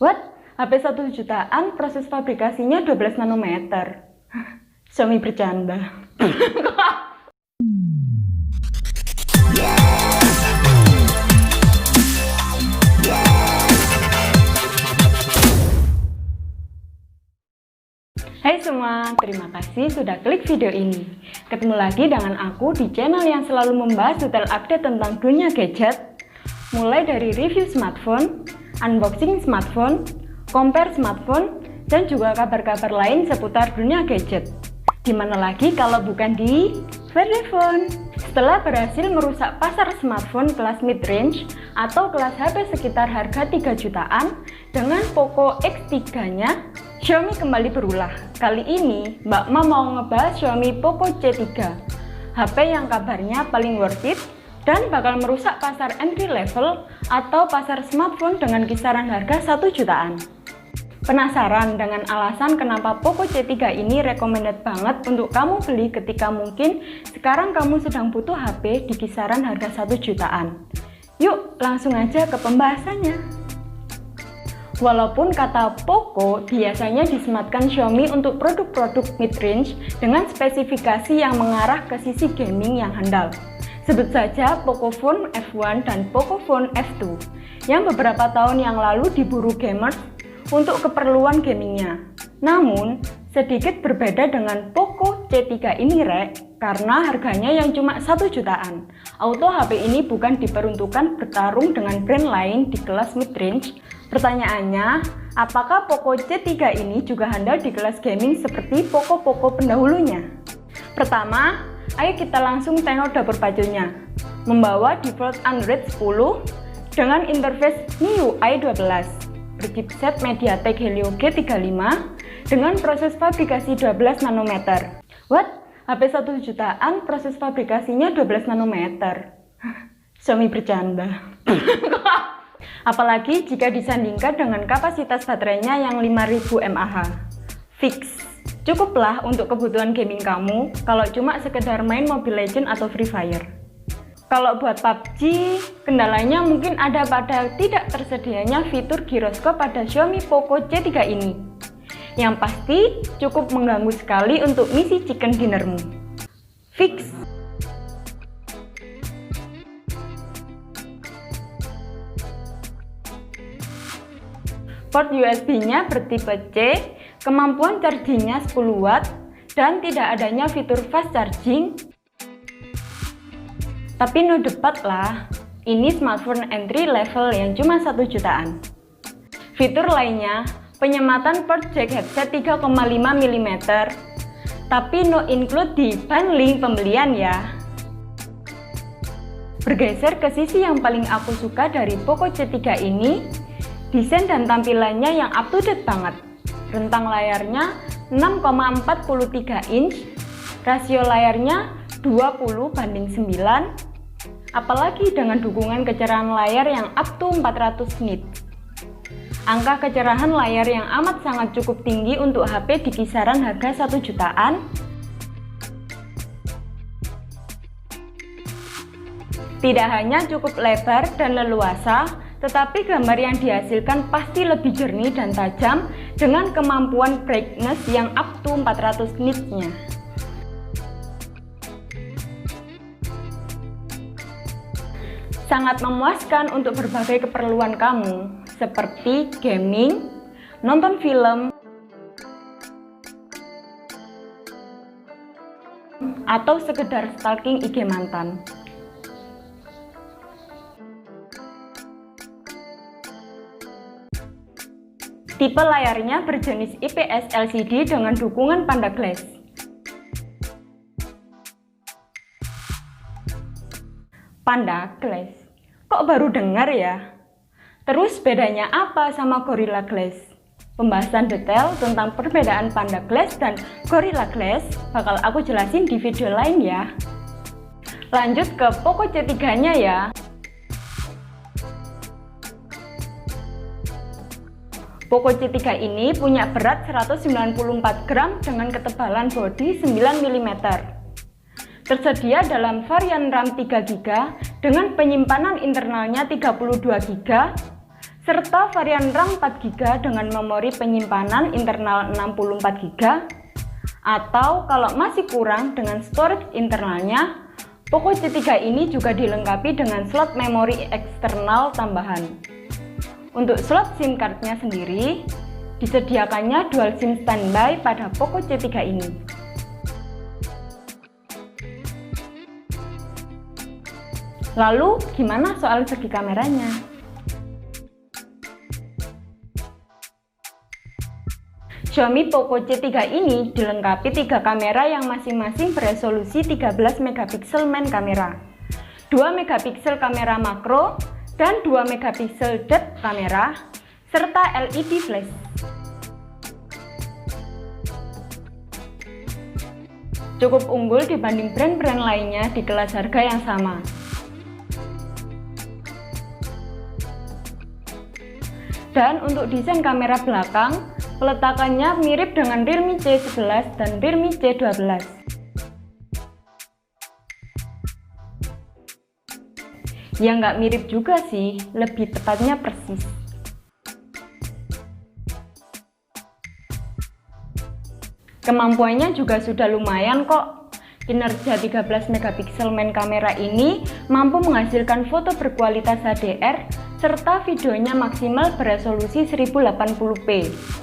What? HP 1 jutaan, proses fabrikasinya 12 nanometer. Xiaomi bercanda. Hai semua, terima kasih sudah klik video ini. Ketemu lagi dengan aku di channel yang selalu membahas detail update tentang dunia gadget, mulai dari review smartphone, unboxing smartphone, compare smartphone, dan juga kabar-kabar lain seputar dunia gadget. Dimana lagi kalau bukan di Fairphone. Setelah berhasil merusak pasar smartphone kelas mid-range atau kelas HP sekitar harga 3 jutaan dengan Poco X3-nya, Xiaomi kembali berulah. Kali ini, Mbak Ma mau ngebahas Xiaomi Poco C3, HP yang kabarnya paling worth it dan bakal merusak pasar entry level atau pasar smartphone dengan kisaran harga 1 jutaan. Penasaran dengan alasan kenapa Poco C3 ini recommended banget untuk kamu beli ketika mungkin sekarang kamu sedang butuh HP di kisaran harga 1 jutaan? Yuk langsung aja ke pembahasannya. Walaupun kata Poco biasanya disematkan Xiaomi untuk produk-produk mid-range dengan spesifikasi yang mengarah ke sisi gaming yang handal. Sebut saja Pocophone F1 dan Pocophone F2 yang beberapa tahun yang lalu diburu gamers untuk keperluan gamingnya. Namun, sedikit berbeda dengan Poco C3 ini rek, karena harganya yang cuma 1 jutaan. Auto HP ini bukan diperuntukkan bertarung dengan brand lain di kelas mid-range. Pertanyaannya, apakah Poco C3 ini juga handal di kelas gaming seperti Poco-Poco pendahulunya? Pertama, ayo kita langsung tengok dapur pacunya. Membawa default Android 10 dengan interface MIUI 12. Berchipset MediaTek Helio G35 dengan proses fabrikasi 12 nanometer. What? HP 1 jutaan, proses fabrikasinya 12 nanometer. Xiaomi bercanda. Apalagi jika disandingkan dengan kapasitas baterainya yang 5000 mAh. Fix. Cukuplah untuk kebutuhan gaming kamu kalau cuma sekedar main Mobile Legends atau Free Fire. Kalau buat PUBG, kendalanya mungkin ada pada tidak tersedianya fitur giroskop pada Xiaomi Poco C3 ini. Yang pasti cukup mengganggu sekali untuk misi chicken dinnermu. Fix. Port USB-nya bertipe C, kemampuan chargingnya 10 Watt, dan tidak adanya fitur fast charging. Tapi no debat lah, ini smartphone entry level yang cuma 1 jutaan. Fitur lainnya, penyematan port jack headset 3,5 mm, tapi no include di bundling pembelian ya. Bergeser ke sisi yang paling aku suka dari Poco C3 ini, desain dan tampilannya yang up to date banget. Rentang layarnya 6,43 inch, rasio layarnya 20:9, apalagi dengan dukungan kecerahan layar yang up to 400 nits. Angka kecerahan layar yang amat sangat cukup tinggi untuk HP di kisaran harga 1 jutaan. Tidak hanya cukup lebar dan leluasa, tetapi gambar yang dihasilkan pasti lebih jernih dan tajam dengan kemampuan brightness yang up to 400 nitsnya. Sangat memuaskan untuk berbagai keperluan kamu, seperti gaming, nonton film, atau sekedar stalking IG mantan. Tipe layarnya berjenis IPS LCD dengan dukungan Panda Glass. Panda Glass. Kok baru dengar ya? Terus bedanya apa sama Gorilla Glass? Pembahasan detail tentang perbedaan Panda Glass dan Gorilla Glass bakal aku jelasin di video lain ya. Lanjut ke Poco C3-nya ya. Poco C3 ini punya berat 194 gram dengan ketebalan bodi 9 mm. Tersedia dalam varian RAM 3GB dengan penyimpanan internalnya 32GB serta varian RAM 4GB dengan memori penyimpanan internal 64GB, atau kalau masih kurang dengan storage internalnya, Poco C3 ini juga dilengkapi dengan slot memori eksternal tambahan. Untuk slot SIM cardnya sendiri, disediakannya dual SIM standby pada Poco C3 ini. Lalu, gimana soal segi kameranya? Xiaomi Poco C3 ini dilengkapi 3 kamera yang masing-masing beresolusi 13 megapiksel main kamera, 2 megapiksel kamera makro, dan 2 megapiksel depth kamera, serta LED flash. Cukup unggul dibanding brand-brand lainnya di kelas harga yang sama. Dan untuk desain kamera belakang, peletakannya mirip dengan Realme C11 dan Realme C12. Ya nggak mirip juga sih, lebih tepatnya persis. Kemampuannya juga sudah lumayan kok. Kinerja 13 megapiksel main kamera ini mampu menghasilkan foto berkualitas HDR serta videonya maksimal beresolusi 1080p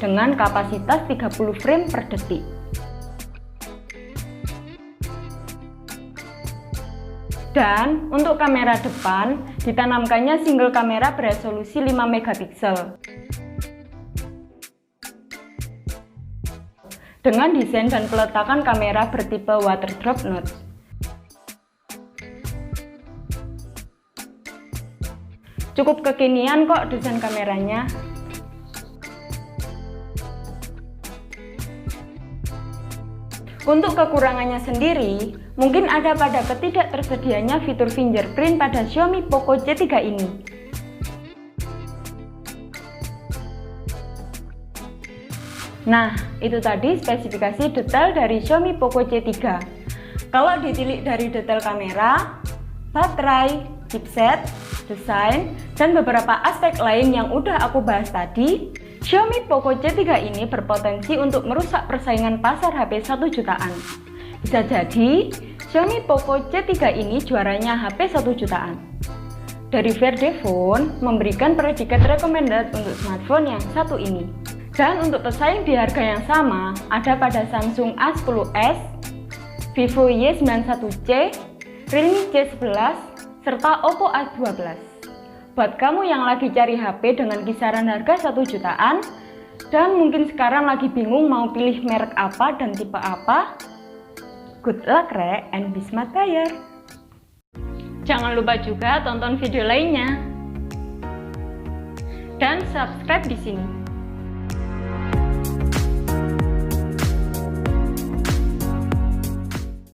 dengan kapasitas 30 frame per detik. Dan untuk kamera depan ditanamkannya single kamera beresolusi 5 megapiksel. Dengan desain dan peletakan kamera bertipe water drop notch. Cukup kekinian kok desain kameranya. Untuk kekurangannya sendiri, mungkin ada pada ketidaktersedianya fitur fingerprint pada Xiaomi Poco C3 ini. Nah, itu tadi spesifikasi detail dari Xiaomi Poco C3. Kalau ditilik dari detail kamera, baterai, chipset, desain, dan beberapa aspek lain yang udah aku bahas tadi, Xiaomi Poco C3 ini berpotensi untuk merusak persaingan pasar HP 1 jutaan. Bisa jadi, Xiaomi Poco C3 ini juaranya HP 1 jutaan. Dari Verdephone memberikan predikat recommended untuk smartphone yang satu ini. Dan untuk pesaing di harga yang sama, ada pada Samsung A10s, Vivo Y91C, Realme C11, serta Oppo A12. Buat kamu yang lagi cari HP dengan kisaran harga 1 jutaan, dan mungkin sekarang lagi bingung mau pilih merek apa dan tipe apa, good luck re, and be smart buyer. Jangan lupa juga tonton video lainnya. Dan subscribe di sini.